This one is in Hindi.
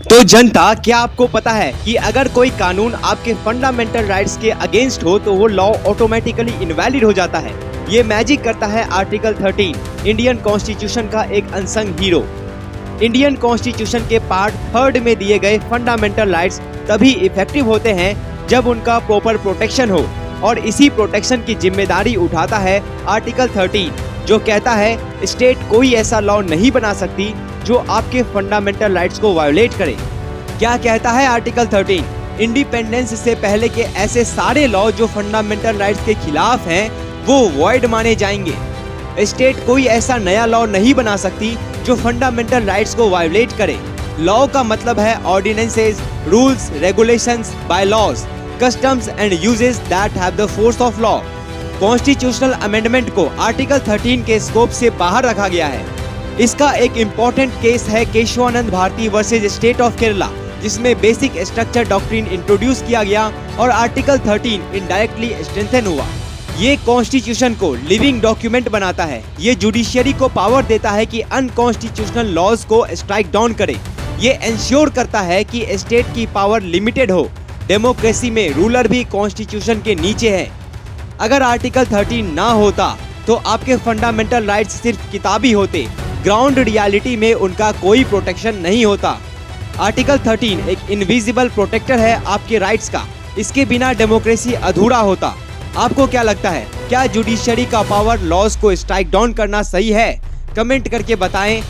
तो जनता, क्या आपको पता है कि अगर कोई कानून आपके फंडामेंटल राइट्स के अगेंस्ट हो तो वो लॉ ऑटोमेटिकली इनवैलिड हो जाता है। ये मैजिक करता है आर्टिकल 13 इंडियन कॉन्स्टिट्यूशन का एक अनसंग हीरो। इंडियन कॉन्स्टिट्यूशन के पार्ट 3 में दिए गए फंडामेंटल राइट्स तभी इफेक्टिव होते हैं जब उनका प्रॉपर प्रोटेक्शन हो, और इसी प्रोटेक्शन की जिम्मेदारी उठाता है आर्टिकल 13, जो कहता है स्टेट कोई ऐसा लॉ नहीं बना सकती जो आपके फंडामेंटल राइट्स को वायोलेट करे। क्या कहता है आर्टिकल 13? इंडिपेंडेंस से पहले के ऐसे सारे लॉ जो फंडामेंटल राइट्स के खिलाफ हैं वो वॉइड माने जाएंगे। स्टेट कोई ऐसा नया लॉ नहीं बना सकती जो फंडामेंटल राइट्स को वायोलेट करे। लॉ का मतलब है ordinances, rules, regulations, bylaws, customs and uses that have the force of law. Constitutional amendment को आर्टिकल 13 के स्कोप से बाहर रखा गया है। इसका एक इम्पोर्टेंट केस है Keshavananda Bharati versus state of Kerala, जिसमें बेसिक स्ट्रक्चर डॉक्ट्रिन इंट्रोड्यूस किया गया और आर्टिकल 13 इनडायरेक्टली स्ट्रेंथन हुआ। ये कॉन्स्टिट्यूशन को लिविंग डॉक्यूमेंट बनाता है। ये जुडिशियरी को पावर देता है कि अनकॉन्स्टिट्यूशनल लॉज को स्ट्राइक डाउन करे। ये इंश्योर करता है कि स्टेट की पावर लिमिटेड हो। डेमोक्रेसी में रूलर भी कॉन्स्टिट्यूशन के नीचे है। अगर आर्टिकल 13 ना होता तो आपके फंडामेंटल राइट्स सिर्फ किताबी होते, ग्राउंड रियलिटी में उनका कोई प्रोटेक्शन नहीं होता। आर्टिकल 13 एक इनविजिबल प्रोटेक्टर है आपके राइट्स का। इसके बिना डेमोक्रेसी अधूरा होता। आपको क्या लगता है, क्या जुडिशरी का पावर लॉज को स्ट्राइक डाउन करना सही है? कमेंट करके बताएं।